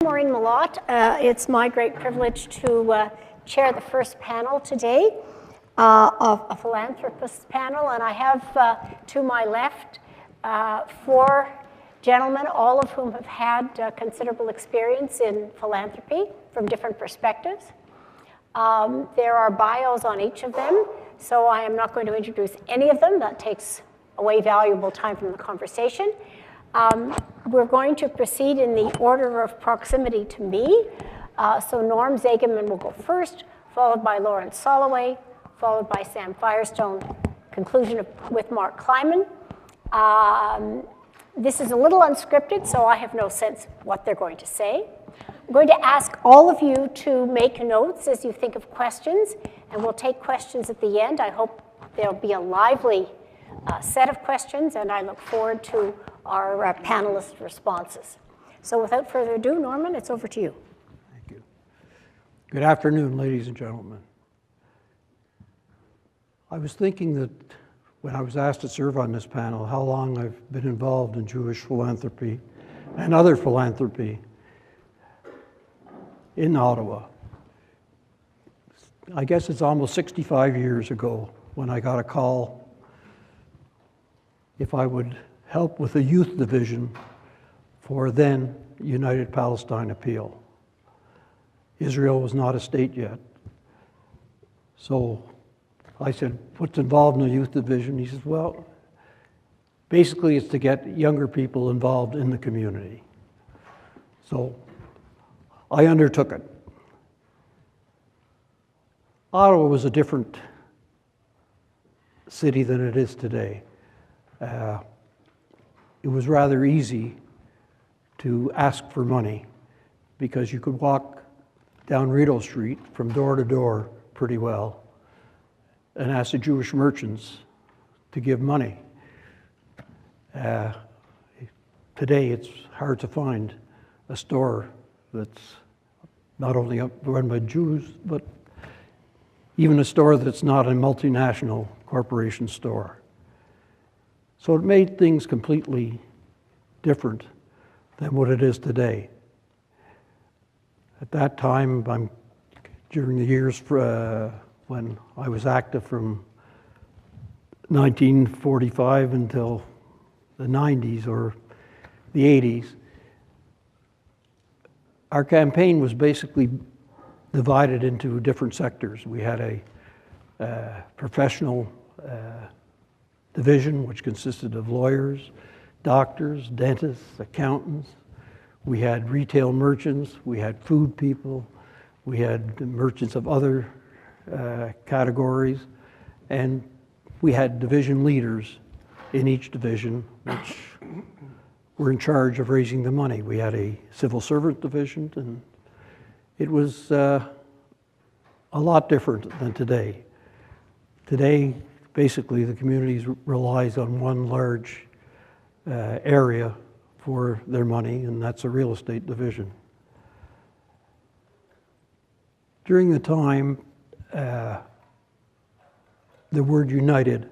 Maureen Molot. It's my great privilege to chair the first panel today of a Philanthropists Panel, and I have to my left four gentlemen, all of whom have had considerable experience in philanthropy from different perspectives. There are bios on each of them, so I am not going to introduce any of them. That takes away valuable time from the conversation. We're going to proceed in the order of proximity to me. So Norm Zagerman will go first, followed by Lawrence Soloway, followed by Sam Firestone, conclusion with Mark Klyman. This is a little unscripted, so I have no sense what they're going to say. I'm going to ask all of you to make notes as you think of questions, and we'll take questions at the end. I hope there'll be a lively set of questions, and I look forward to our panelists' responses. So without further ado, Norman, it's over to you. Thank you. Good afternoon, ladies and gentlemen. I was thinking that when I was asked to serve on this panel, how long I've been involved in Jewish philanthropy and other philanthropy in Ottawa. I guess it's almost 65 years ago when I got a call if I would help with the youth division for then United Palestine Appeal. Israel was not a state yet. So I said, what's involved in the youth division? He says, well, basically it's to get younger people involved in the community. So I undertook it. Ottawa was a different city than it is today. It was rather easy to ask for money because you could walk down Rideau Street from door to door pretty well and ask the Jewish merchants to give money. Today it's hard to find a store that's not only run by Jews, but even a store that's not a multinational corporation store. So it made things completely different than what it is today. At that time, during the years when I was active from 1945 until the 90s or the 80s, our campaign was basically divided into different sectors. We had a professional division, which consisted of lawyers, doctors, dentists, accountants. We had retail merchants, we had food people, we had merchants of other categories, and we had division leaders in each division, which were in charge of raising the money. We had a civil servant division, and it was a lot different than today. Today, basically, the community relies on one large area for their money, and that's a real estate division. During the time, the word united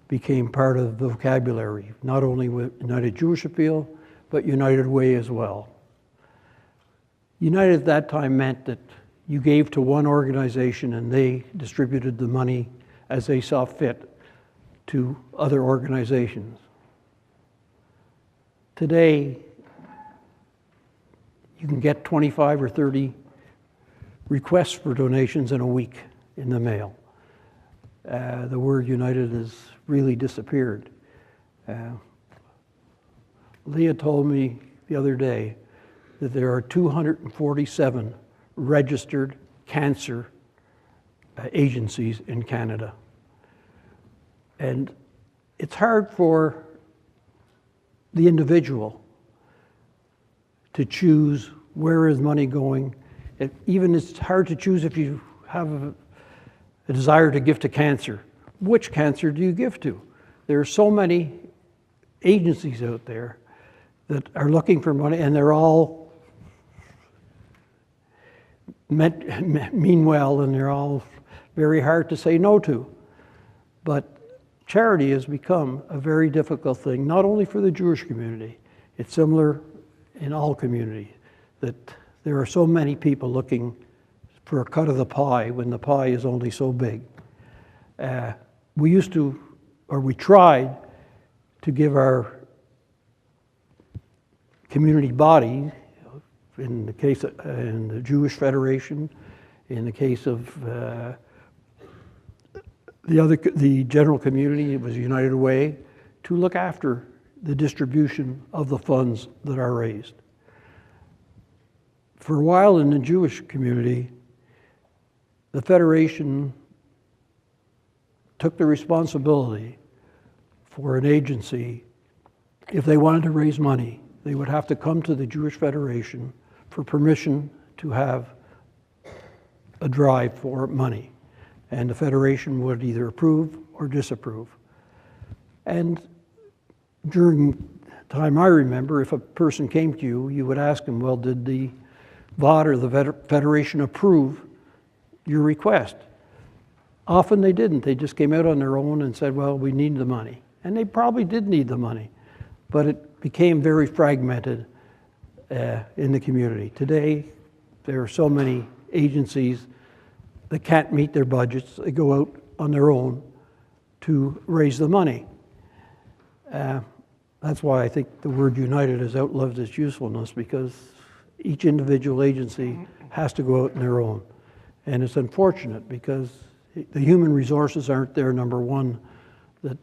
became part of the vocabulary, not only with United Jewish Appeal, but United Way as well. United at that time meant that you gave to one organization and they distributed the money as they saw fit to other organizations. Today, you can get 25 or 30 requests for donations in a week in the mail. The word united has really disappeared. Leah told me the other day that there are 247 registered cancer agencies in Canada. And it's hard for the individual to choose where is money going. Even it's hard to choose if you have a desire to give to cancer. Which cancer do you give to? There are so many agencies out there that are looking for money, and they're all mean well, and they're all very hard to say no to. But charity has become a very difficult thing, not only for the Jewish community. It's similar in all communities. that there are so many people looking for a cut of the pie when the pie is only so big. We used to, or we tried to give our community body, in the case of in the Jewish Federation, in the case of the general community, it was United Way, to look after the distribution of the funds that are raised. For a while in the Jewish community, the Federation took the responsibility for an agency. If they wanted to raise money, they would have to come to the Jewish Federation for permission to have a drive for money. And the Federation would either approve or disapprove. And during the time I remember, if a person came to you, you would ask them, well, did the VOD or the Federation approve your request? Often they didn't. They just came out on their own and said, well, we need the money. And they probably did need the money, but it became very fragmented in the community. Today, there are so many agencies that can't meet their budgets. They go out on their own to raise the money. That's why I think the word united has outlived its usefulness, because each individual agency has to go out on their own. And it's unfortunate because the human resources aren't there, number one, that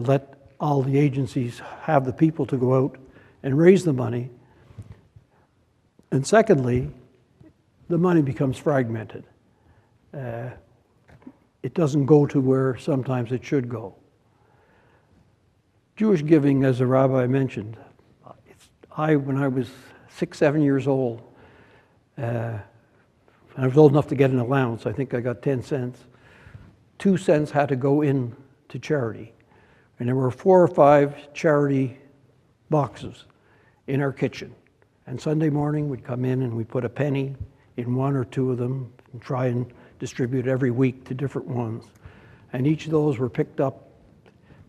let all the agencies have the people to go out and raise the money. And secondly, the money becomes fragmented. It doesn't go to where sometimes it should go. Jewish giving, as the rabbi mentioned, when I was 6, 7 years old, I was old enough to get an allowance. I think I got 10 cents. 2 cents had to go in to charity. And there were 4 or 5 charity boxes in our kitchen. And Sunday morning we'd come in and we'd put a penny in 1 or 2 of them and try and distribute every week to different ones. And each of those were picked up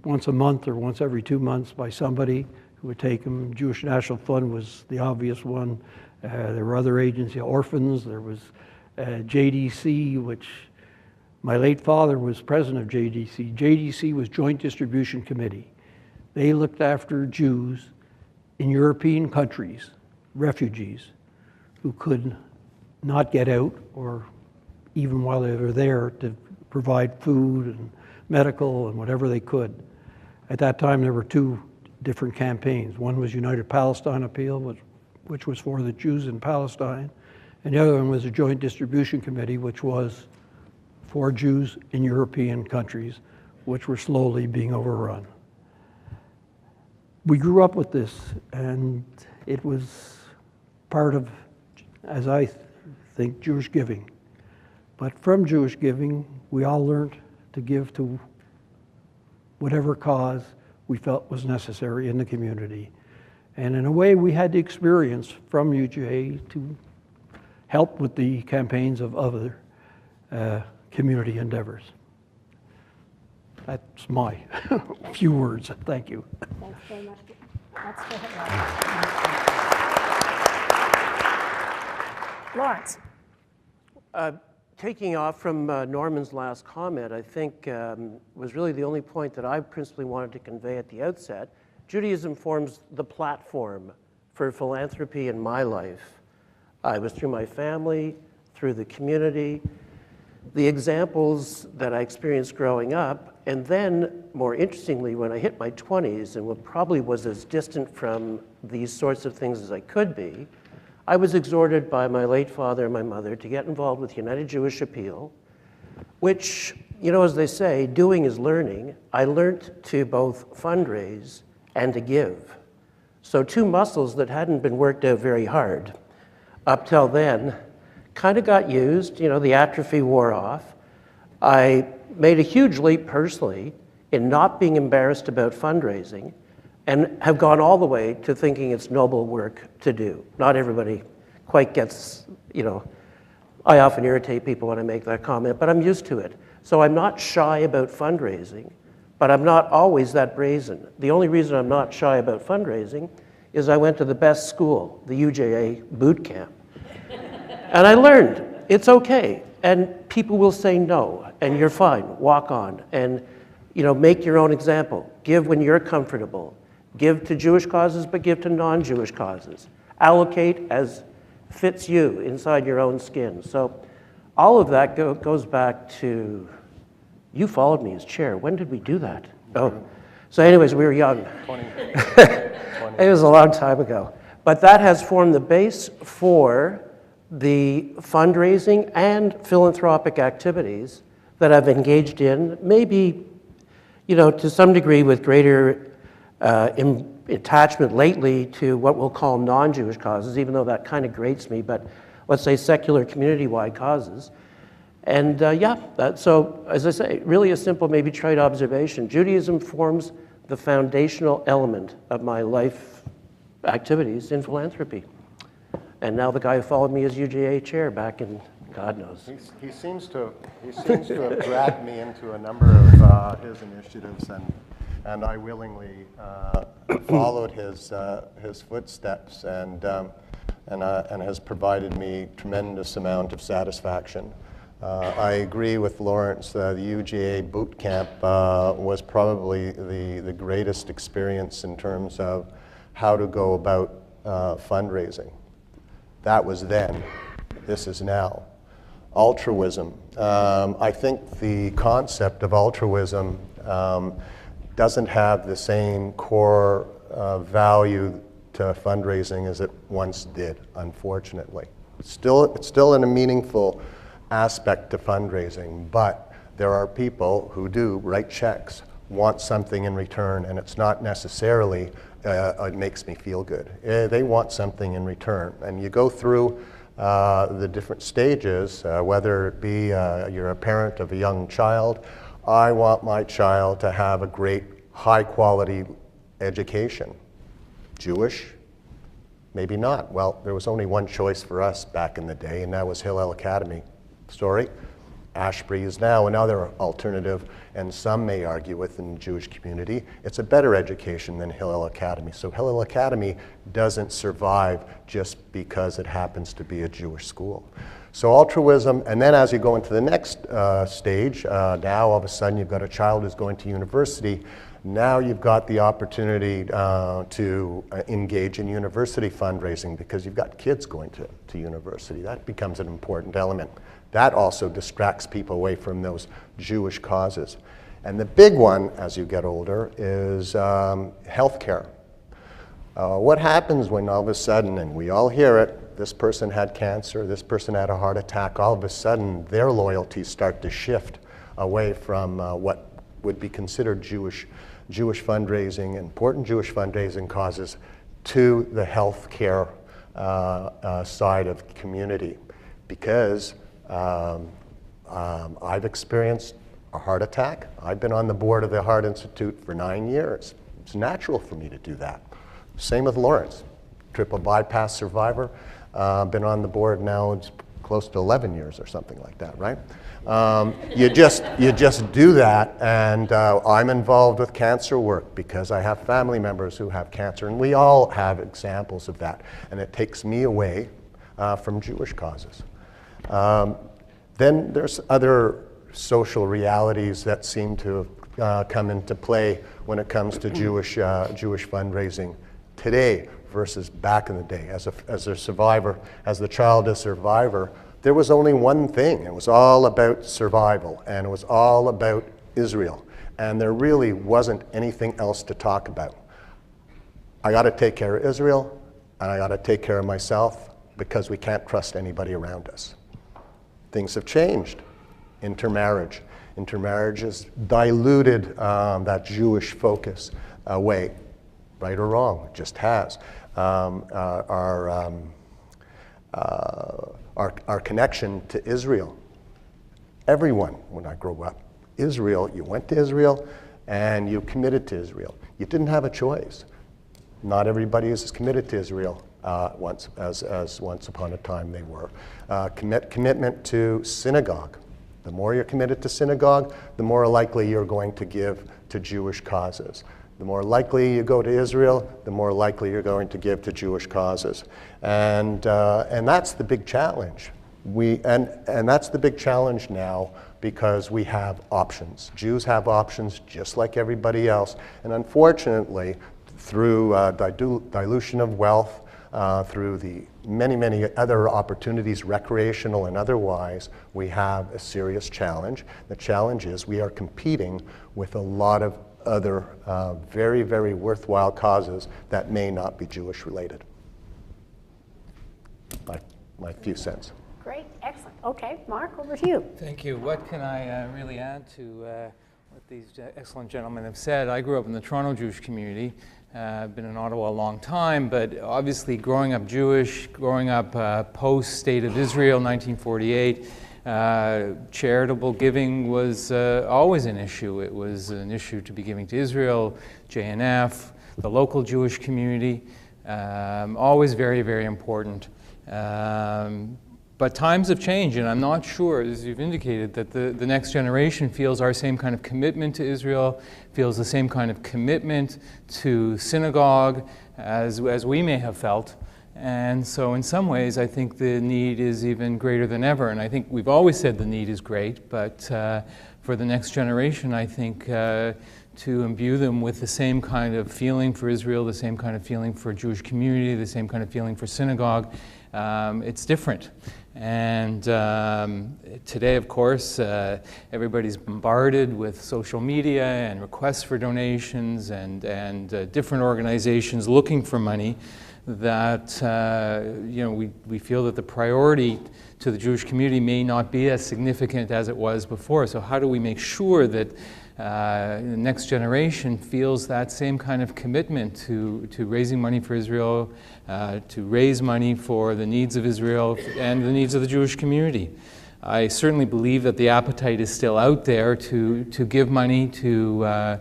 once a month or once every 2 months by somebody who would take them. Jewish National Fund was the obvious one. There were other agencies, orphans. There was JDC, which my late father was president of JDC. JDC was Joint Distribution Committee. They looked after Jews in European countries, refugees, who could not get out, or even while they were there, to provide food and medical and whatever they could. At that time, there were 2 different campaigns. One was United Palestine Appeal, which was for the Jews in Palestine, and the other one was a Joint Distribution Committee, which was for Jews in European countries, which were slowly being overrun. We grew up with this, and it was part of, as I think, Jewish giving. But from Jewish giving, we all learned to give to whatever cause we felt was necessary in the community. And in a way, we had the experience from UJA to help with the campaigns of other community endeavors. That's my few words. Thank you. Thanks very much. Let's go ahead, Lawrence. Taking off from Norman's last comment, I think was really the only point that I principally wanted to convey at the outset. Judaism forms the platform for philanthropy in my life. It was through my family, through the community, the examples that I experienced growing up, and then, more interestingly, when I hit my 20s and probably was as distant from these sorts of things as I could be, I was exhorted by my late father and my mother to get involved with United Jewish Appeal, which, you know, as they say, doing is learning. I learned to both fundraise and to give. So 2 muscles that hadn't been worked out very hard up till then kind of got used. You know, the atrophy wore off. I made a huge leap personally in not being embarrassed about fundraising, and have gone all the way to thinking it's noble work to do. Not everybody quite gets, you know, I often irritate people when I make that comment, but I'm used to it. So I'm not shy about fundraising, but I'm not always that brazen. The only reason I'm not shy about fundraising is I went to the best school, the UJA boot camp. And I learned it's okay, and people will say no, and you're fine, walk on, and make your own example. Give when you're comfortable. Give to Jewish causes, but give to non-Jewish causes. Allocate as fits you inside your own skin. So all of that goes back to, you followed me as chair. When did we do that? Oh, so anyways, we were young. 20. It was a long time ago. But that has formed the base for the fundraising and philanthropic activities that I've engaged in, maybe, to some degree with greater attachment lately to what we'll call non-Jewish causes, even though that kind of grates me, but let's say secular community-wide causes. And so as I say, really a simple, maybe trite observation. Judaism forms the foundational element of my life activities in philanthropy. And now the guy who followed me as UJA chair back in, God knows. He seems to have dragged me into a number of his initiatives, and I willingly followed his footsteps, and has provided me tremendous amount of satisfaction. I agree with Lawrence. The UJA boot camp was probably the greatest experience in terms of how to go about fundraising. That was then. This is now. Altruism. I think the concept of altruism doesn't have the same core value to fundraising as it once did, unfortunately. It's still in a meaningful aspect to fundraising, but there are people who do write checks, want something in return, and it's not necessarily it makes me feel good. They want something in return, and you go through the different stages, whether it be you're a parent of a young child. I want my child to have a great, high-quality education. Jewish? Maybe not. Well, there was only one choice for us back in the day, and that was Hillel Academy. Sorry, Ashbury is now another alternative, and some may argue within the Jewish community, it's a better education than Hillel Academy. So Hillel Academy doesn't survive just because it happens to be a Jewish school. So altruism, and then as you go into the next stage, now all of a sudden you've got a child who's going to university. Now you've got the opportunity to engage in university fundraising because you've got kids going to university. That becomes an important element. That also distracts people away from those Jewish causes. And the big one, as you get older, is healthcare. What happens when all of a sudden, and we all hear it, this person had cancer, this person had a heart attack, all of a sudden their loyalties start to shift away from what would be considered Jewish fundraising, important Jewish fundraising causes, to the healthcare side of the community. Because I've experienced a heart attack. I've been on the board of the Heart Institute for 9 years. It's natural for me to do that. Same with Lawrence, triple bypass survivor. Been on the board now, it's close to 11 years or something like that, right? You just do that, and I'm involved with cancer work because I have family members who have cancer, and we all have examples of that, and it takes me away from Jewish causes. Then there's other social realities that seem to come into play when it comes to Jewish fundraising today versus back in the day. As a survivor, as the child of survivor, there was only one thing. It was all about survival, and it was all about Israel. And there really wasn't anything else to talk about. I got to take care of Israel, and I got to take care of myself because we can't trust anybody around us. Things have changed. Intermarriage. Intermarriage has diluted that Jewish focus away. Right or wrong, it just has. Our connection to Israel. Everyone, when I grew up, Israel, you went to Israel and you committed to Israel. You didn't have a choice. Not everybody is as committed to Israel once upon a time they were. Commitment to synagogue. The more you're committed to synagogue, the more likely you're going to give to Jewish causes. The more likely you go to Israel, the more likely you're going to give to Jewish causes. And that's the big challenge. And that's the big challenge now, because we have options. Jews have options just like everybody else. And unfortunately, through dilution of wealth, through the many, many other opportunities, recreational and otherwise, we have a serious challenge. The challenge is we are competing with a lot of other very, very worthwhile causes that may not be Jewish related. My few cents. Great, excellent. Okay, Mark, over to you. Thank you. What can I really add to what these excellent gentlemen have said? I grew up in the Toronto Jewish community. I've been in Ottawa a long time, but obviously growing up Jewish, growing up post-State of Israel, 1948, charitable giving was always an issue. It was an issue to be giving to Israel, JNF, the local Jewish community, always very, very important. But times have changed, and I'm not sure, as you've indicated, that the next generation feels our same kind of commitment to Israel, feels the same kind of commitment to synagogue as we may have felt. And so in some ways, I think the need is even greater than ever. And I think we've always said the need is great, but for the next generation, I think to imbue them with the same kind of feeling for Israel, the same kind of feeling for Jewish community, the same kind of feeling for synagogue, it's different. And today, of course, everybody's bombarded with social media and requests for donations and different organizations looking for money that, we feel that the priority to the Jewish community may not be as significant as it was before. So how do we make sure that the next generation feels that same kind of commitment to raising money for Israel, to raise money for the needs of Israel and the needs of the Jewish community? I certainly believe that the appetite is still out there to give money to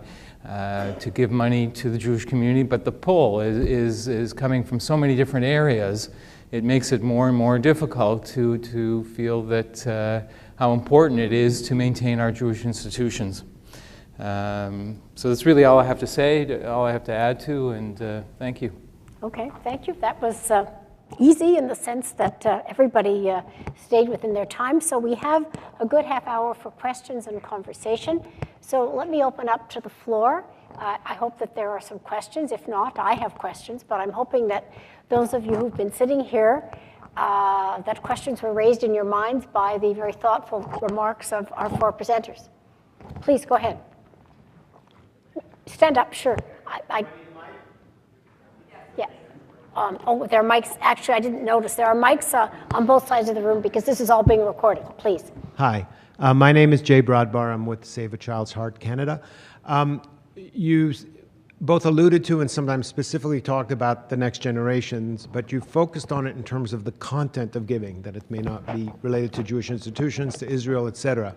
give money to the Jewish community, but the pull is coming from so many different areas. It makes it more and more difficult to feel that how important it is to maintain our Jewish institutions. So that's really all I have to say, all I have to add to, and thank you. Okay, thank you. That was easy in the sense that everybody stayed within their time. So we have a good half hour for questions and conversation. So let me open up to the floor. I hope that there are some questions. If not, I have questions, but I'm hoping that those of you who've been sitting here, that questions were raised in your minds by the very thoughtful remarks of our four presenters. Please, go ahead. Stand up, sure. Yeah. There are mics. Actually, I didn't notice. There are mics on both sides of the room because this is all being recorded. Please. Hi. My name is Jay Broadbar. I'm with Save a Child's Heart Canada. You both alluded to and sometimes specifically talked about the next generations, but you focused on it in terms of the content of giving, that it may not be related to Jewish institutions, to Israel, etc.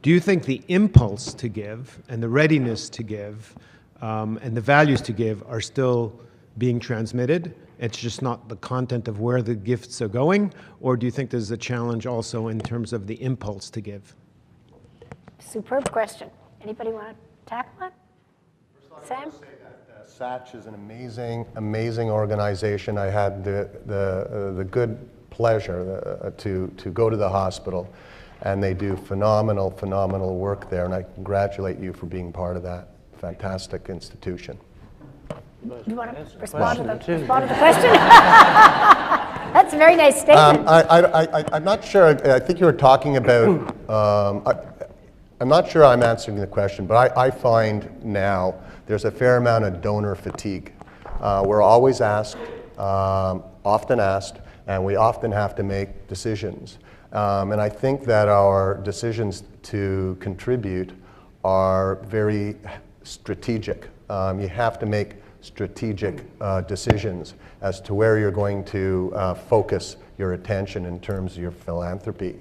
Do you think the impulse to give and the readiness to give and the values to give are still being transmitted? It's just not the content of where the gifts are going? Or do you think there's a challenge also in terms of the impulse to give? Superb question. Anybody want to tackle it? Sam? I want to say that SACH is an amazing organization. I had the good pleasure to go to the hospital, and they do phenomenal work there, and I congratulate you for being part of that fantastic institution. You want to respond to the question? That's a very nice statement. I'm not sure. I think you were talking about, I'm not sure I'm answering the question, but I find now there's a fair amount of donor fatigue. We're always asked, often asked, and we often have to make decisions. And I think that our decisions to contribute are very strategic. You have to make strategic decisions as to where you're going to focus your attention in terms of your philanthropy.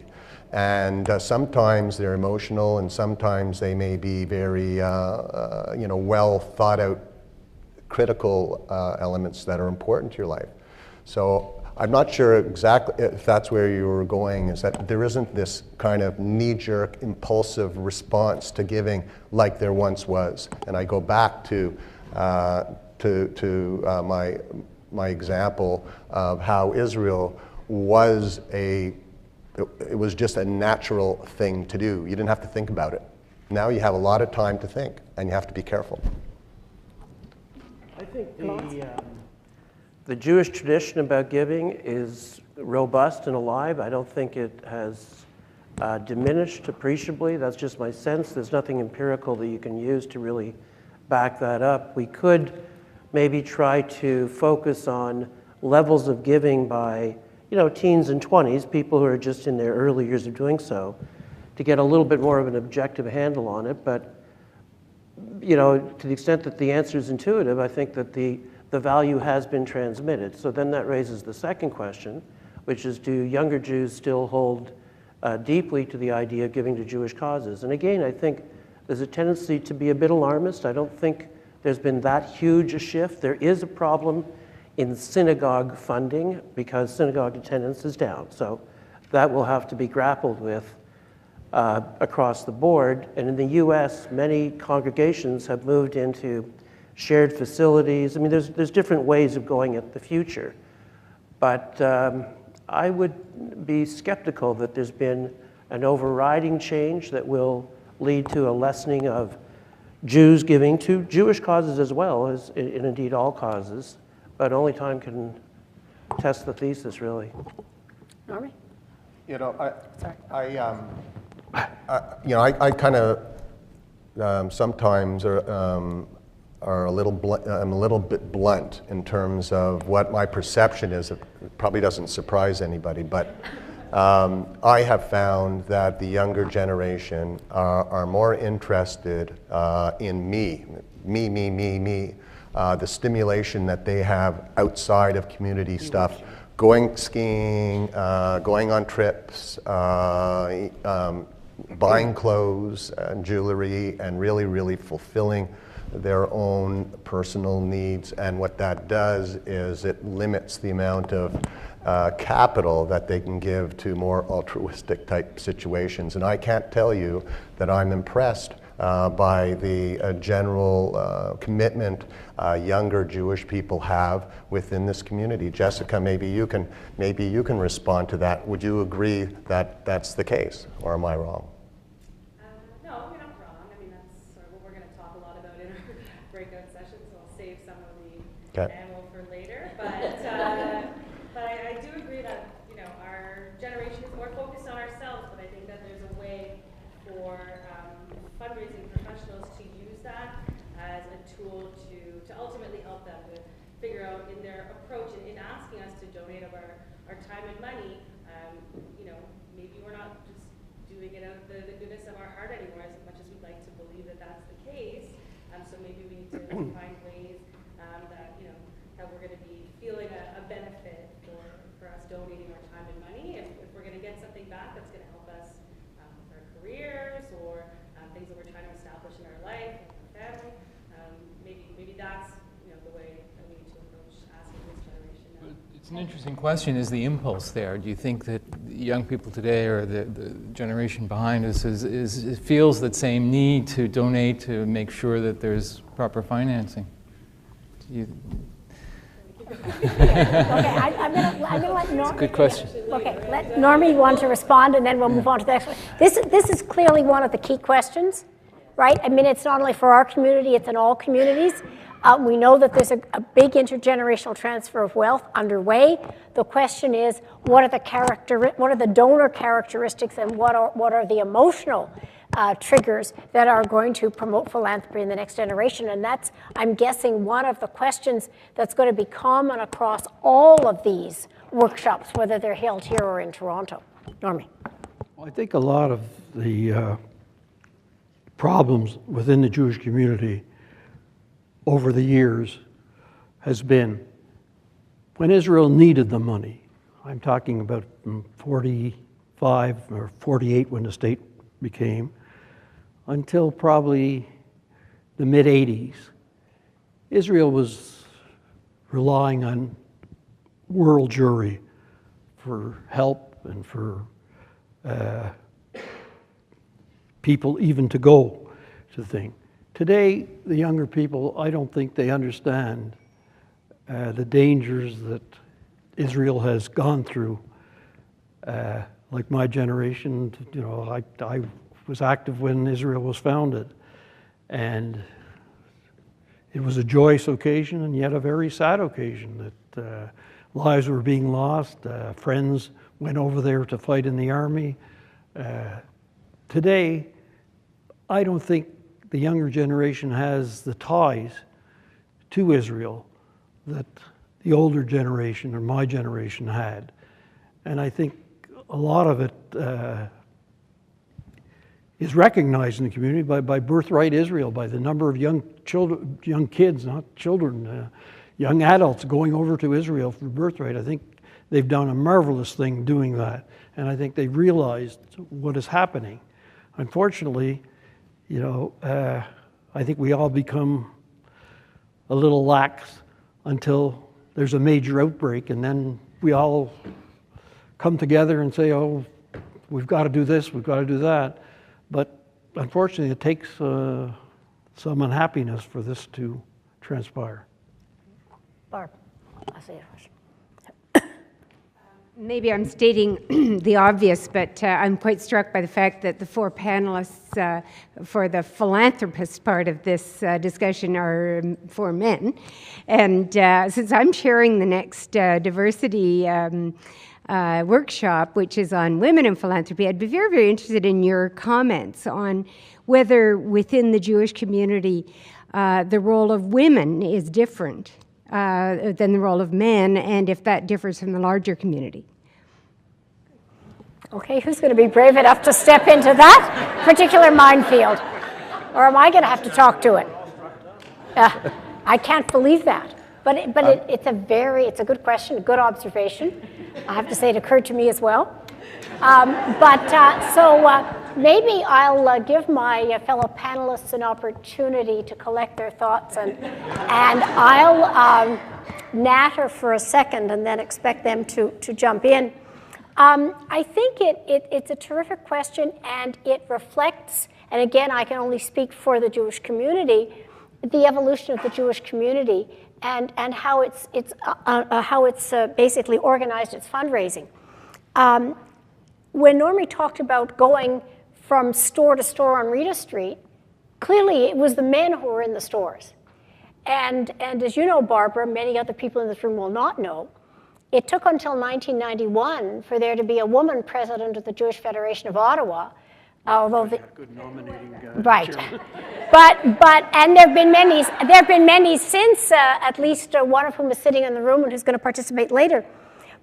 And sometimes they're emotional, and sometimes they may be very well thought out critical elements that are important to your life. So I'm not sure exactly if that's where you were going, is that there isn't this kind of knee-jerk, impulsive response to giving like there once was. And I go back to my example of how Israel was it was just a natural thing to do. You didn't have to think about it. Now you have a lot of time to think, and you have to be careful. I think the Jewish tradition about giving is robust and alive. I don't think it has diminished appreciably. That's just my sense. There's nothing empirical that you can use to really back that up. We could maybe try to focus on levels of giving by, teens and 20s, people who are just in their early years of doing so, to get a little bit more of an objective handle on it. But, to the extent that the answer is intuitive, I think that the value has been transmitted. So then that raises the second question, which is, do younger Jews still hold deeply to the idea of giving to Jewish causes? And again, I think there's a tendency to be a bit alarmist. I don't think there's been that huge a shift. There is a problem in synagogue funding because synagogue attendance is down. So that will have to be grappled with across the board. And in the US, many congregations have moved into shared facilities. I mean, there's different ways of going at the future. But I would be skeptical that there's been an overriding change that will lead to a lessening of Jews giving to Jewish causes as well as, and indeed all causes. But only time can test the thesis, really. Norman? I kind of sometimes are a little I'm a little bit blunt in terms of what my perception is. It probably doesn't surprise anybody, but I have found that the younger generation are more interested in me, the stimulation that they have outside of community stuff, going skiing, going on trips, buying clothes and jewelry, and really fulfilling their own personal needs. And what that does is it limits the amount of capital that they can give to more altruistic type situations. And I can't tell you that I'm impressed by the general commitment younger Jewish people have within this community. Jessica, maybe you can respond to that. Would you agree that that's the case, or am I wrong? No, you're not wrong. I mean, that's sort of what we're going to talk a lot about in our breakout session, so I'll save some of the ammo for later. But I do agree that our generation is more focused on ourselves, but I think that there's a way for fundraising professionals to use that as a tool to ultimately help them to figure out in their approach and in asking us to donate of our time and money, maybe we're not just doing it out of the goodness of our heart anymore, as much as we'd like to believe that that's the case. So maybe we need to find ways that we're going to be feeling a benefit for us donating our time and money. If we're going to get something back that's going to help us with our careers or things that we're trying to establish in our life and our family, maybe that's the way that we need to approach asking this generation now. It's an interesting question. Is the impulse there? Do you think that young people today, or the generation behind us, feels that same need to donate to make sure that there's proper financing? Okay, I'm going to let Norm. That's a good question. Okay, let Normie want to respond, and then we'll move on to the next one. This is clearly one of the key questions, right? I mean, it's not only for our community; it's in all communities. We know that there's a big intergenerational transfer of wealth underway. The question is, what are the donor characteristics, and what are the emotional triggers that are going to promote philanthropy in the next generation? And that's, I'm guessing, one of the questions that's going to be common across all of these workshops, whether they're held here or in Toronto. Normie. Well, I think a lot of the problems within the Jewish community over the years has been when Israel needed the money. I'm talking about from 45 or 48 when the state became, until probably the mid-80s. Israel was relying on world Jewry for help and for people even to go to the thing. Today, the younger people, I don't think they understand the dangers that Israel has gone through. Like my generation, you know, I was active when Israel was founded, and it was a joyous occasion and yet a very sad occasion that lives were being lost. Friends went over there to fight in the army. Today, I don't think the younger generation has the ties to Israel that the older generation or my generation had. And I think a lot of it is recognized in the community by Birthright Israel, by the number of young children, young kids, not children, young adults going over to Israel for Birthright. I think they've done a marvelous thing doing that. And I think they've realized what is happening. Unfortunately, you know, I think we all become a little lax until there's a major outbreak, and then we all come together and say, oh, we've got to do this, we've got to do that. But unfortunately, it takes some unhappiness for this to transpire. Barb, I'll say it first. Maybe I'm stating the obvious, but I'm quite struck by the fact that the four panelists for the philanthropist part of this discussion are four men. And since I'm chairing the next diversity workshop, which is on women in philanthropy, I'd be very, very interested in your comments on whether within the Jewish community the role of women is different than the role of men, and if that differs from the larger community. Okay, who's going to be brave enough to step into that particular minefield? Or am I going to have to talk to it? I can't believe that. But it's a good question, a good observation. I have to say it occurred to me as well. Maybe I'll give my fellow panelists an opportunity to collect their thoughts, and I'll natter for a second and then expect them to jump in. I think it's a terrific question, and it reflects, and again, I can only speak for the Jewish community, the evolution of the Jewish community and how it's basically organized its fundraising. When Normie talked about going from store to store on Rita Street, clearly it was the men who were in the stores. And as you know, Barbara, many other people in this room will not know, it took until 1991 for there to be a woman president of the Jewish Federation of Ottawa, although good nominating right. chairman. And there have been many since, at least one of whom is sitting in the room and who's going to participate later.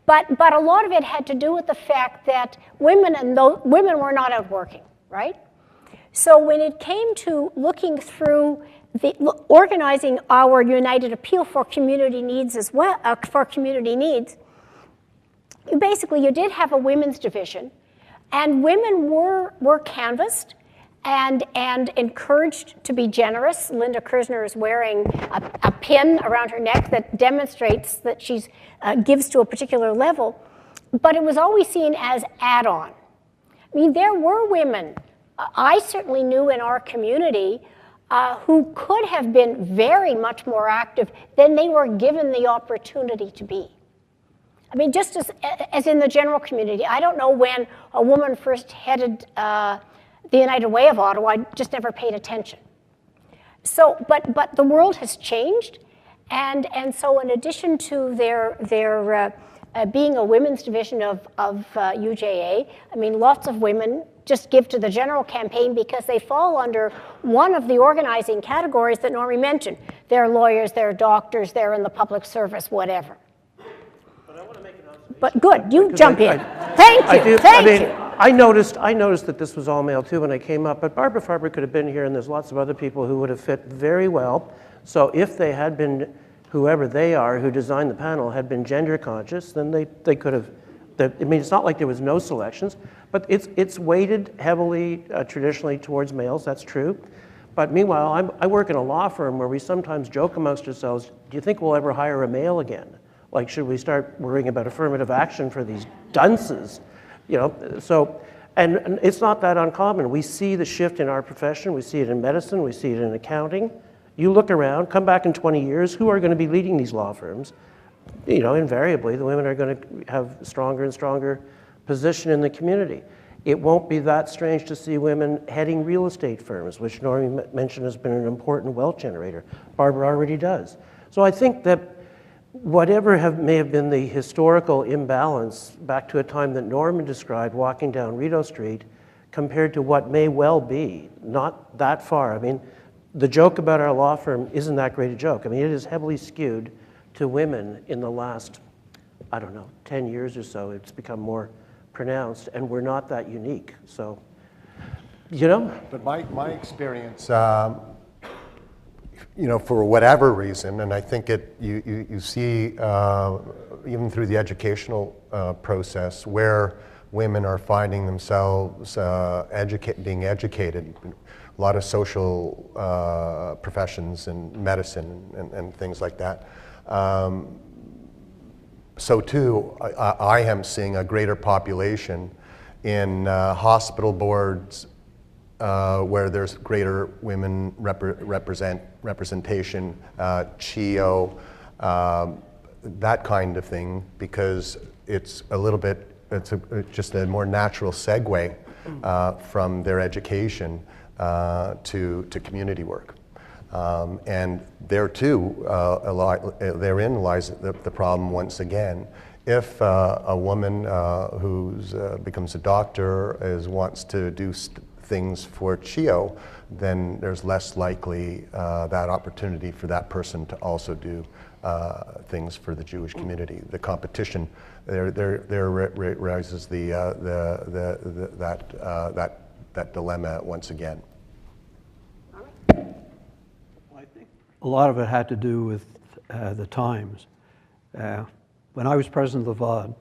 But a lot of it had to do with the fact that women were not out working, right? So when it came to looking through organizing our United Appeal for community needs as well, you did have a women's division, and women were canvassed and encouraged to be generous. Linda Kersner is wearing a pin around her neck that demonstrates that she gives to a particular level, but it was always seen as add-on. I mean, there were women, I certainly knew in our community, who could have been very much more active than they were given the opportunity to be. I mean, just as in the general community, I don't know when a woman first headed the United Way of Ottawa, I just never paid attention. So, but the world has changed, and so in addition to their being a women's division of UJA, I mean, lots of women just give to the general campaign because they fall under one of the organizing categories that Normie mentioned. They're lawyers, they're doctors, they're in the public service, whatever. But I want to make an observation. But good, you jump in. Thank you. I noticed that this was all male too when I came up, but Barbara Farber could have been here, and there's lots of other people who would have fit very well. So if they had been, whoever they are who designed the panel, had been gender conscious, then they could have. I mean, it's not like there was no selections, but it's weighted heavily traditionally towards males. That's true. But meanwhile, I work in a law firm where we sometimes joke amongst ourselves, do you think we'll ever hire a male again? Like, should we start worrying about affirmative action for these dunces? You know, so, and it's not that uncommon. We see the shift in our profession. We see it in medicine. We see it in accounting. You look around, come back in 20 years, who are going to be leading these law firms? You know, invariably, the women are going to have stronger and stronger position in the community. It won't be that strange to see women heading real estate firms, which Maureen mentioned has been an important wealth generator. Barbara already does. So I think that whatever may have been the historical imbalance back to a time that Norman described walking down Rideau Street compared to what may well be, not that far. I mean, the joke about our law firm isn't that great a joke. I mean, it is heavily skewed to women in the last, I don't know, 10 years or so. It's become more pronounced, and we're not that unique. So, you know? But my experience, you know, for whatever reason, and I think you see even through the educational process where women are finding themselves being educated, a lot of social professions and medicine and things like that. So too, I am seeing a greater population in hospital boards where there's greater women representation, CHEO, that kind of thing, because it's a little bit, it's just a more natural segue from their education to community work. And there too, therein lies the problem once again. If a woman who becomes a doctor wants to do things for CHEO, then there's less likely that opportunity for that person to also do things for the Jewish community. The competition there rises that dilemma once again. A lot of it had to do with the times. When I was president of the VOD,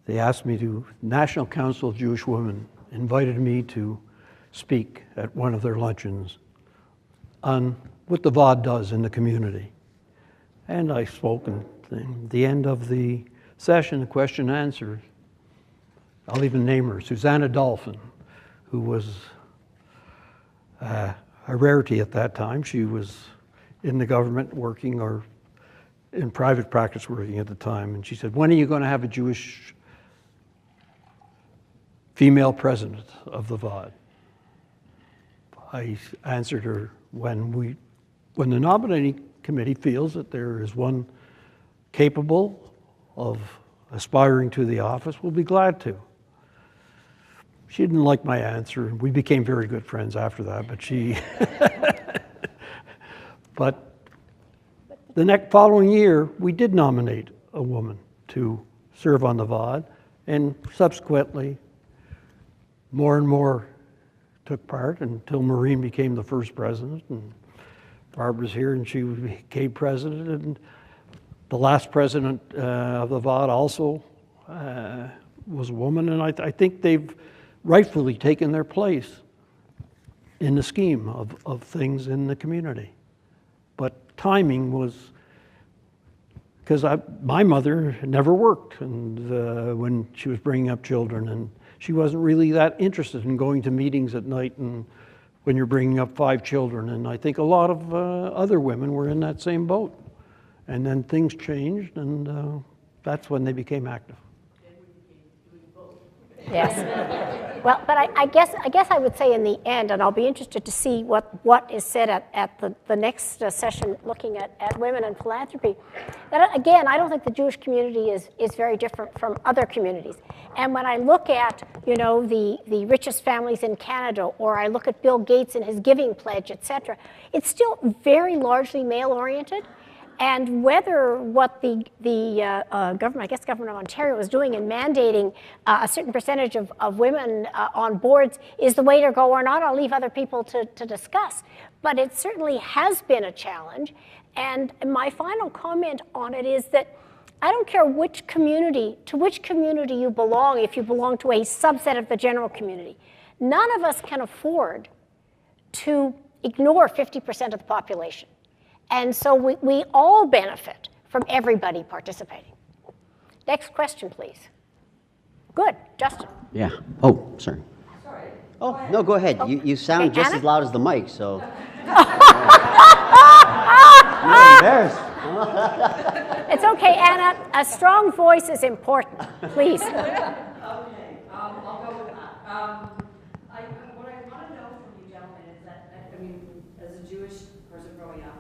they asked me to, National Council of Jewish Women invited me to speak at one of their luncheons on what the VOD does in the community. And I spoke, and at the end of the session, the question and answer, I'll even name her, Susanna Dolphin, who was a rarity at that time. She was in the government working, or in private practice working at the time. And she said, when are you going to have a Jewish female president of the VOD? I answered her, when the nominating committee feels that there is one capable of aspiring to the office, we'll be glad to. She didn't like my answer. We became very good friends after that, but she... But the following year, we did nominate a woman to serve on the VOD, and subsequently, more and more took part until Maureen became the first president, and Barbara's here, and she became president, and the last president of the VOD also was a woman, and I think they've rightfully taken their place in the scheme of things in the community. But timing was, because my mother never worked, and when she was bringing up children, and she wasn't really that interested in going to meetings at night and when you're bringing up 5 children. And I think a lot of other women were in that same boat. And then things changed, and that's when they became active. Yes. Well, but I guess I would say in the end, and I'll be interested to see what is said at the next session looking at women and philanthropy, that again, I don't think the Jewish community is very different from other communities. And when I look at, you know, the richest families in Canada, or I look at Bill Gates and his giving pledge, et cetera, it's still very largely male-oriented. And whether what the government, I guess government of Ontario is doing in mandating a certain percentage of women on boards is the way to go or not, I'll leave other people to discuss. But it certainly has been a challenge. And my final comment on it is that I don't care to which community you belong, if you belong to a subset of the general community. None of us can afford to ignore 50% of the population. And so we all benefit from everybody participating. Next question, please. Good, Justin. Yeah. Oh, sorry. Sorry. Oh, no, go ahead. You sound Okay, just Anna? as loud as the mic, so. You're embarrassed. It's okay, Anna. A strong voice is important. Please. Okay, I'll go with that. What I want to know from you gentlemen is that, I mean, as a Jewish person growing up,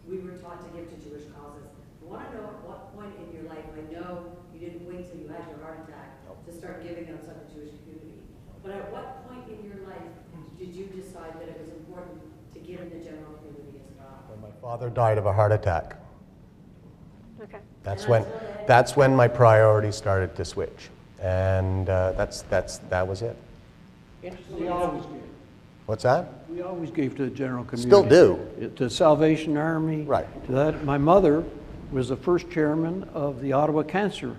we were taught to give to Jewish causes. I want to know at what point in your life, I know you didn't wait till you had your heart attack to start giving outside the Jewish community, but at what point in your life did you decide that it was important to give in the general community as well? When my father died of a heart attack. Okay. That's when my priorities started to switch, and that was it. We always gave. What's that? We always gave to the general community. Still do. To Salvation Army. Right. To that. My mother was the first chairman of the Ottawa Cancer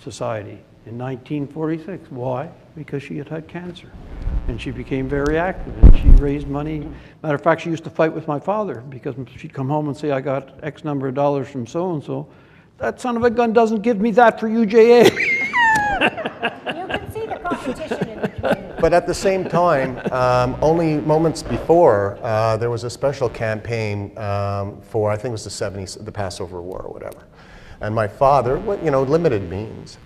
Society in 1946. Why? Because she had had cancer. And she became very active, and she raised money. Matter of fact, she used to fight with my father because she'd come home and say, I got X number of dollars from so-and-so. That son of a gun doesn't give me that for UJA. You can see the competition in the community. But at the same time, only moments before, there was a special campaign for, I think it was the 70s, the Passover War or whatever. And my father, limited means,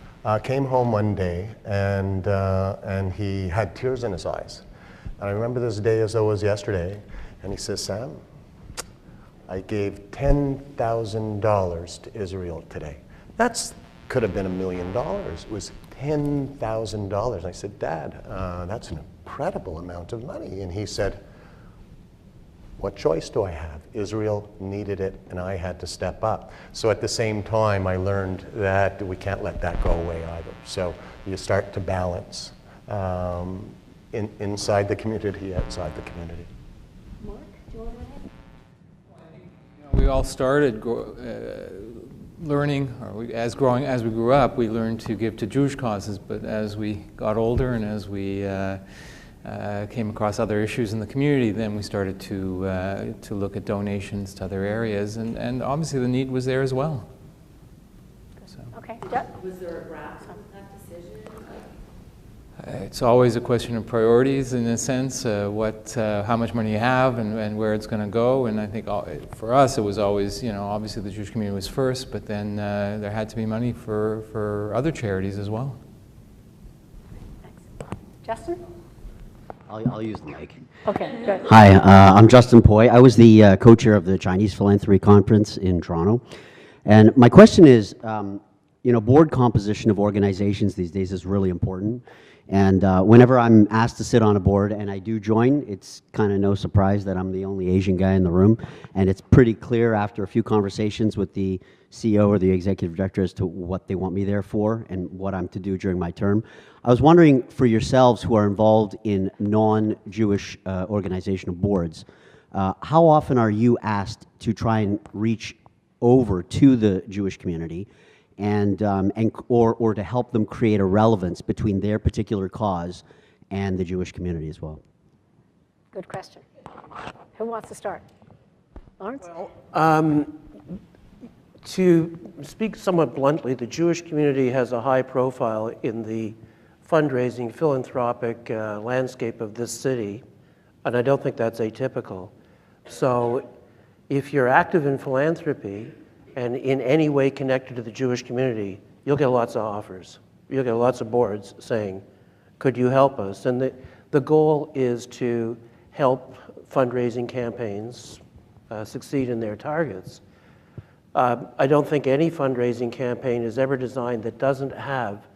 came home one day and he had tears in his eyes. And I remember this day as though it was yesterday. And he says, Sam, I gave $10,000 to Israel today. Could have been $1 million. It was $10,000. I said, Dad, that's an incredible amount of money. And he said, what choice do I have? Israel needed it, and I had to step up. So at the same time, I learned that we can't let that go away either. So you start to balance inside the community, outside the community. Mark, do you want to add? We all started learning, as we grew up, we learned to give to Jewish causes. But as we got older and as we came across other issues in the community, then we started to look at donations to other areas, and obviously the need was there as well. So. Okay. Was there a grasp on that decision? It's always a question of priorities in a sense, how much money you have and where it's going to go. And I think for us it was always, obviously the Jewish community was first, but then there had to be money for other charities as well. Thanks. Justin? I'll use the mic. Okay, good. Hi, I'm Justin Poi. I was the co-chair of the Chinese Philanthropy Conference in Toronto. And my question is, board composition of organizations these days is really important. And whenever I'm asked to sit on a board, and I do join, it's kind of no surprise that I'm the only Asian guy in the room. And it's pretty clear after a few conversations with the CEO or the executive director as to what they want me there for and what I'm to do during my term. I was wondering, for yourselves who are involved in non-Jewish organizational boards, how often are you asked to try and reach over to the Jewish community or to help them create a relevance between their particular cause and the Jewish community as well? Good question. Who wants to start? Lawrence? Well, to speak somewhat bluntly, the Jewish community has a high profile in the fundraising, philanthropic landscape of this city, and I don't think that's atypical. So if you're active in philanthropy and in any way connected to the Jewish community, you'll get lots of offers. You'll get lots of boards saying, could you help us? And the goal is to help fundraising campaigns succeed in their targets. I don't think any fundraising campaign is ever designed that doesn't have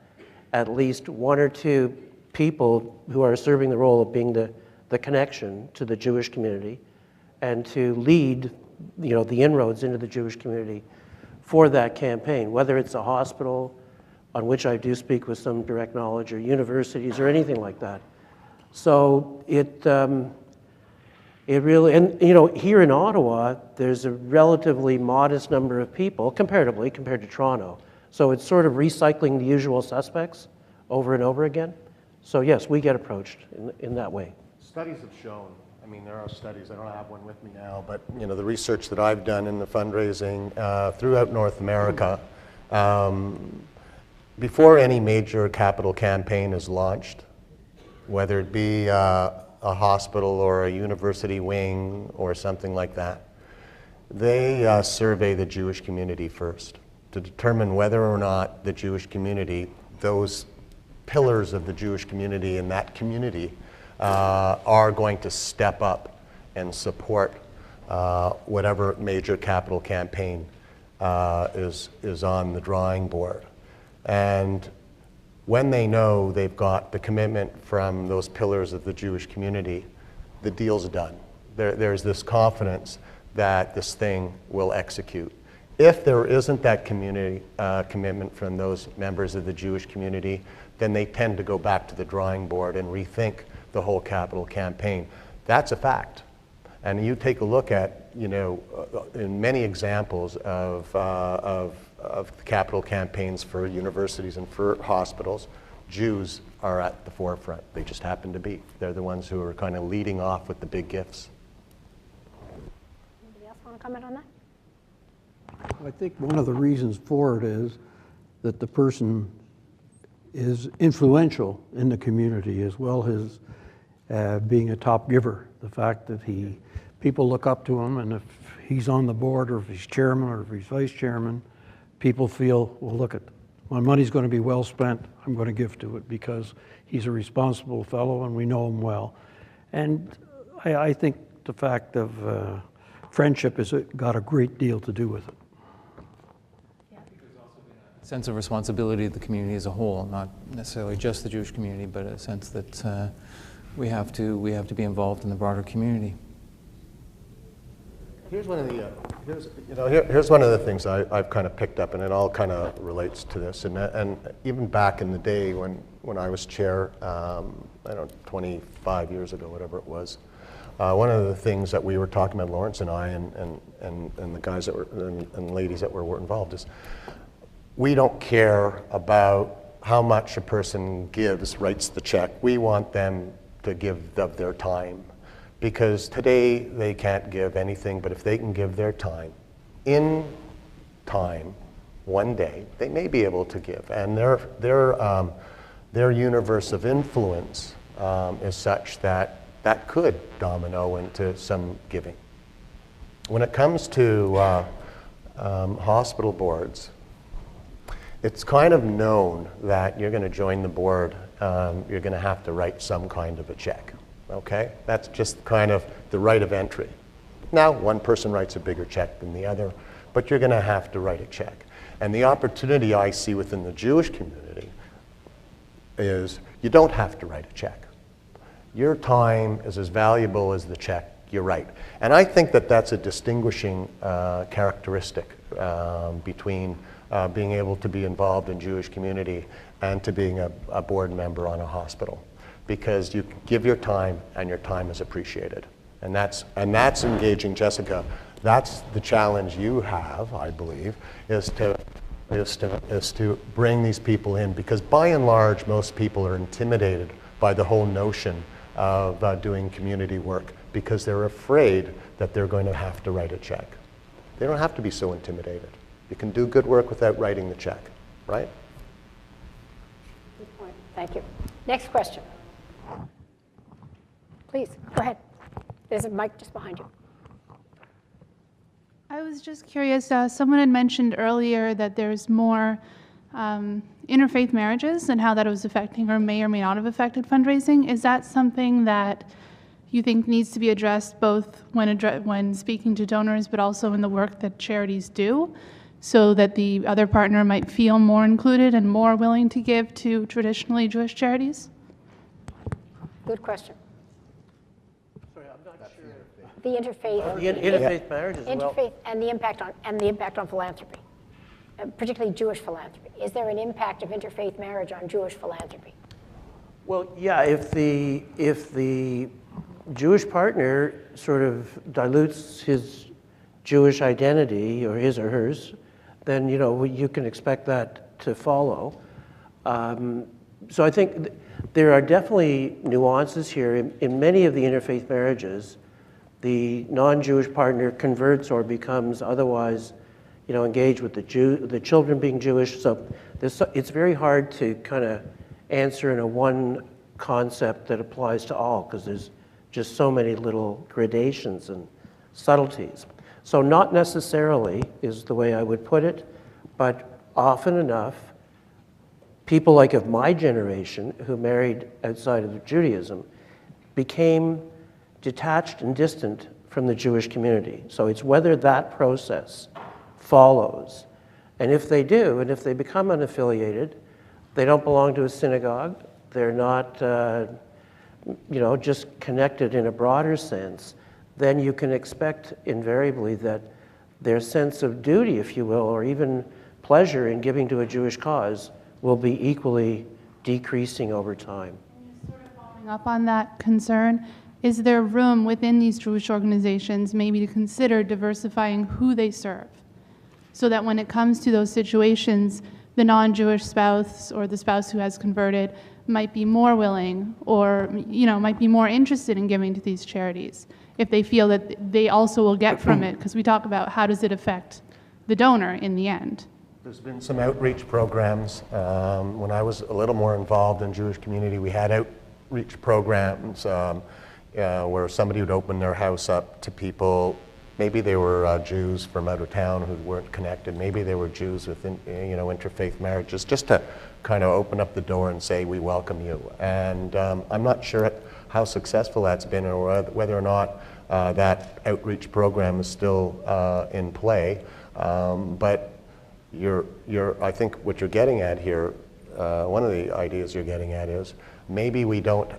at least one or two people who are serving the role of being the connection to the Jewish community and to lead the inroads into the Jewish community for that campaign, whether it's a hospital, on which I do speak with some direct knowledge, or universities, or anything like that. So it really, and here in Ottawa, there's a relatively modest number of people, comparatively, compared to Toronto. So it's sort of recycling the usual suspects over and over again. So yes, we get approached in that way. Studies have shown, mean, there are studies, I don't have one with me now, but you know, the research that I've done in the fundraising throughout North America, before any major capital campaign is launched, whether it be a hospital or a university wing or something like that, they survey the Jewish community first to determine whether or not the Jewish community, those pillars of the Jewish community in that community, are going to step up and support whatever major capital campaign is on the drawing board. And when they know they've got the commitment from those pillars of the Jewish community, the deal's done. There's this confidence that this thing will execute. If there isn't that community commitment from those members of the Jewish community, then they tend to go back to the drawing board and rethink the whole capital campaign. That's a fact. And you take a look at, you know, in many examples of capital campaigns for universities and for hospitals, Jews are at the forefront. They just happen to be. They're the ones who are kind of leading off with the big gifts. Anybody else want to comment on that? I think one of the reasons for it is that the person is influential in the community as well as being a top giver. The fact that people look up to him, and if he's on the board or if he's chairman or if he's vice chairman, people feel, well, look, my money's going to be well spent. I'm going to give to it because he's a responsible fellow and we know him well. And I think the fact of friendship has got a great deal to do with it. Sense of responsibility of the community as a whole, not necessarily just the Jewish community, but a sense that we have to be involved in the broader community. Here's one of the here's one of the things I've kind of picked up, and it all kind of relates to this. And even back in the day when I was chair, I don't know, 25 years ago, whatever it was, one of the things that we were talking about, Lawrence and I, and the guys that were and ladies that were involved, is we don't care about how much a person gives, writes the check. We want them to give of their time. Because today they can't give anything, but if they can give their time, in time, one day, they may be able to give. And their universe of influence is such that that could domino into some giving. When it comes to hospital boards, it's kind of known that you're going to join the board, you're going to have to write some kind of a check. Okay? That's just kind of the right of entry. Now, one person writes a bigger check than the other, but you're going to have to write a check. And the opportunity I see within the Jewish community is you don't have to write a check. Your time is as valuable as the check you write. And I think that that's a distinguishing characteristic between being able to be involved in Jewish community and to being a board member on a hospital. Because you give your time and your time is appreciated. And that's engaging, Jessica. That's the challenge you have, I believe, is to bring these people in, because by and large, most people are intimidated by the whole notion of doing community work because they're afraid that they're going to have to write a check. They don't have to be so intimidated. You can do good work without writing the check, right? Good point. Thank you. Next question. Please, go ahead. There's a mic just behind you. I was just curious, someone had mentioned earlier that there's more interfaith marriages and how that was affecting or may not have affected fundraising. Is that something that you think needs to be addressed both when speaking to donors but also in the work that charities do, so that the other partner might feel more included and more willing to give to traditionally Jewish charities? Good question. Sorry, I'm not sure. The interfaith. The interfaith marriages, Interfaith and the impact on philanthropy, particularly Jewish philanthropy. Is there an impact of interfaith marriage on Jewish philanthropy? Well, yeah, if the Jewish partner sort of dilutes his Jewish identity, or his or hers, then you can expect that to follow. So I think there are definitely nuances here. In many of the interfaith marriages, the non-Jewish partner converts or becomes otherwise, engaged with the children being Jewish. So it's very hard to kind of answer in a one concept that applies to all, because there's just so many little gradations and subtleties. So not necessarily is the way I would put it, but often enough, people like of my generation who married outside of Judaism became detached and distant from the Jewish community. So it's whether that process follows. And if they do, and if they become unaffiliated, they don't belong to a synagogue, they're not just connected in a broader sense, then you can expect invariably that their sense of duty, if you will, or even pleasure in giving to a Jewish cause will be equally decreasing over time. Sort of following up on that concern, is there room within these Jewish organizations maybe to consider diversifying who they serve, so that when it comes to those situations, the non-Jewish spouse or the spouse who has converted might be more willing or might be more interested in giving to these charities if they feel that they also will get from it? Because we talk about how does it affect the donor in the end. There's been some outreach programs. When I was a little more involved in Jewish community, we had outreach programs where somebody would open their house up to people. Maybe they were Jews from out of town who weren't connected. Maybe they were Jews with interfaith marriages, just to kind of open up the door and say, we welcome you. And I'm not sure how successful that's been, or whether or not that outreach program is still in play. But I think what you're getting at here, one of the ideas you're getting at is maybe we don't,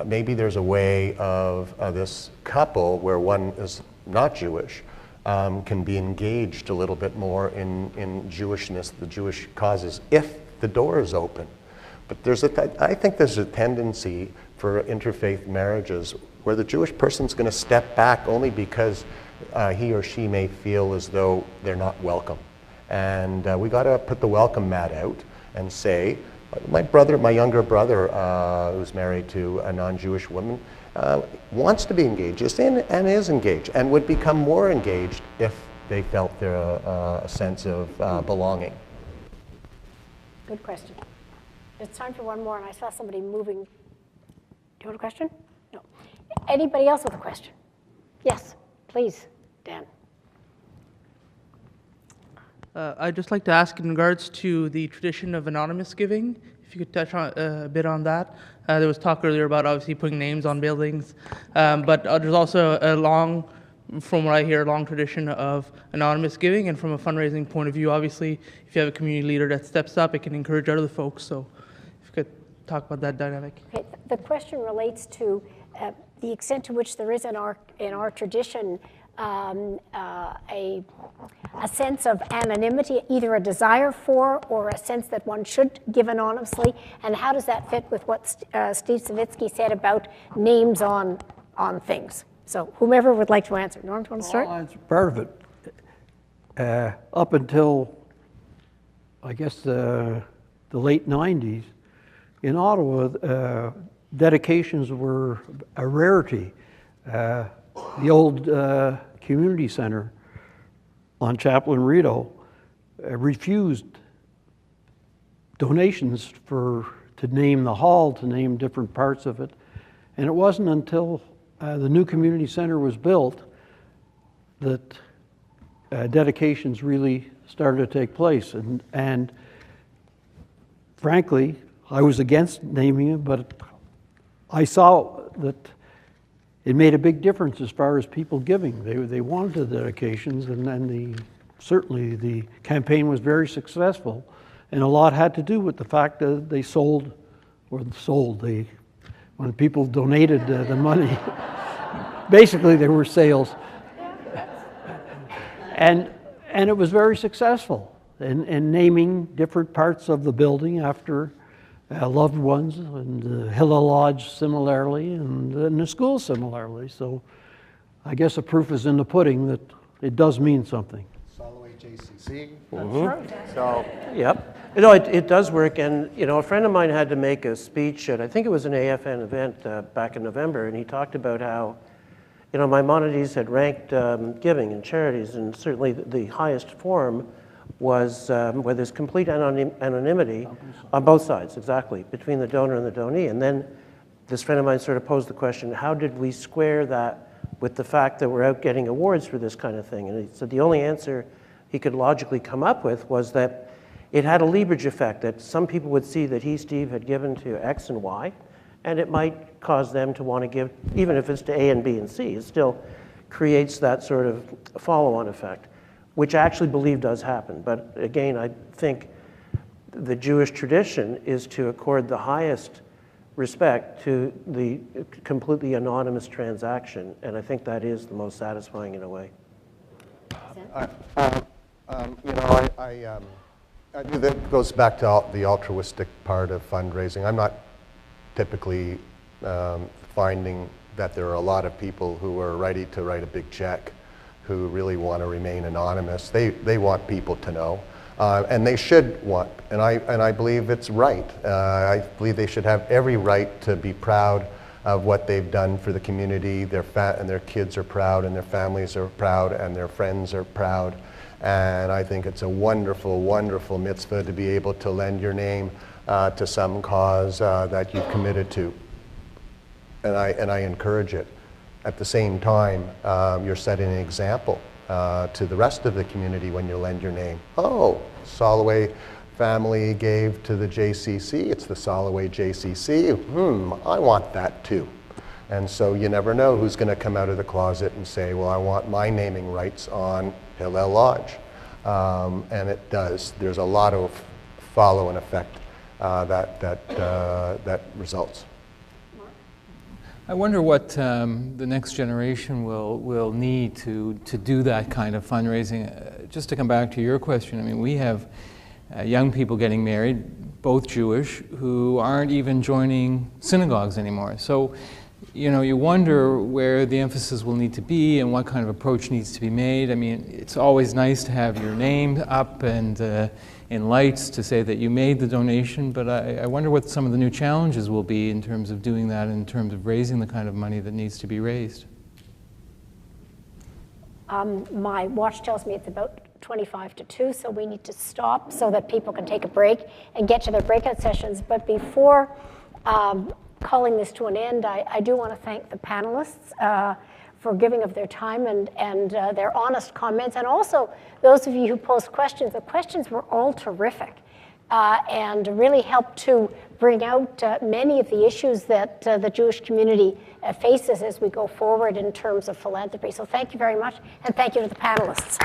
maybe there's a way of this couple where one is not Jewish can be engaged a little bit more in Jewishness, the Jewish causes, if the door is open. But I think there's a tendency for interfaith marriages where the Jewish person's going to step back only because he or she may feel as though they're not welcome. And we got to put the welcome mat out and say, my younger brother, who's married to a non-Jewish woman, wants to be engaged, and is engaged, and would become more engaged if they felt there a sense of belonging. Good question. It's time for one more, and I saw somebody moving. Do you want a question? No. Anybody else with a question? Yes, please, Dan. I'd just like to ask in regards to the tradition of anonymous giving, if you could touch on a bit on that. There was talk earlier about obviously putting names on buildings, but there's also from what I hear, a long tradition of anonymous giving, and from a fundraising point of view, obviously, if you have a community leader that steps up, it can encourage other folks. So if you could talk about that dynamic. Okay. The question relates to the extent to which there is in our tradition a sense of anonymity, either a desire for or a sense that one should give anonymously, and how does that fit with what Steve Savitsky said about names on things? So whomever would like to answer. Norm, do you want to start? I'll answer part of it. Up until, I guess, the late 90s, in Ottawa, dedications were a rarity. The old community center on Chapel and Rideau refused donations to name the hall, to name different parts of it. And it wasn't until the new community center was built that dedications really started to take place. And frankly, I was against naming it, but I saw that it made a big difference as far as people giving. They wanted the dedications, and certainly the campaign was very successful, and a lot had to do with the fact that they when people donated the money, basically they were sales. And it was very successful in naming different parts of the building after loved ones, and Hilla Lodge similarly, and the school similarly. So I guess the proof is in the pudding that it does mean something. Soloway JCC. Mm-hmm. So, yep. No, it does work, and a friend of mine had to make a speech at, I think it was an AFN event back in November, and he talked about how, Maimonides had ranked giving and charities, and certainly the highest form was where there's complete anonymity on both sides, exactly, between the donor and the donee. And then this friend of mine sort of posed the question, how did we square that with the fact that we're out getting awards for this kind of thing? And he said the only answer he could logically come up with was that it had a leverage effect, that some people would see that he, Steve, had given to X and Y, and it might cause them to want to give, even if it's to A and B and C. It still creates that sort of follow-on effect, which I actually believe does happen. But again, I think the Jewish tradition is to accord the highest respect to the completely anonymous transaction, and I think that is the most satisfying in a way. That goes back to the altruistic part of fundraising. I'm not typically finding that there are a lot of people who are ready to write a big check who really want to remain anonymous. They want people to know, and they should want, and I believe it's right. I believe they should have every right to be proud of what they've done for the community. And their kids are proud, and their families are proud, and their friends are proud. And I think it's a wonderful, wonderful mitzvah to be able to lend your name to some cause that you've committed to. And I encourage it. At the same time, you're setting an example to the rest of the community when you lend your name. Oh, Soloway family gave to the JCC. It's the Soloway JCC. I want that too. And so you never know who's going to come out of the closet and say, well, I want my naming rights on Hillel Lodge. And it does. There's a lot of follow-on effect that results. I wonder what the next generation will need to do that kind of fundraising. Just to come back to your question, I mean, we have young people getting married, both Jewish, who aren't even joining synagogues anymore. So, you wonder where the emphasis will need to be and what kind of approach needs to be made. I mean, it's always nice to have your name up and in lights to say that you made the donation, but I wonder what some of the new challenges will be in terms of doing that, in terms of raising the kind of money that needs to be raised. My watch tells me it's about 25 to 2, so we need to stop so that people can take a break and get to their breakout sessions. But before calling this to an end, I do want to thank the panelists for giving of their time and their honest comments, and also those of you who posed questions. The questions were all terrific and really helped to bring out many of the issues that the Jewish community faces as we go forward in terms of philanthropy. So thank you very much, and thank you to the panelists.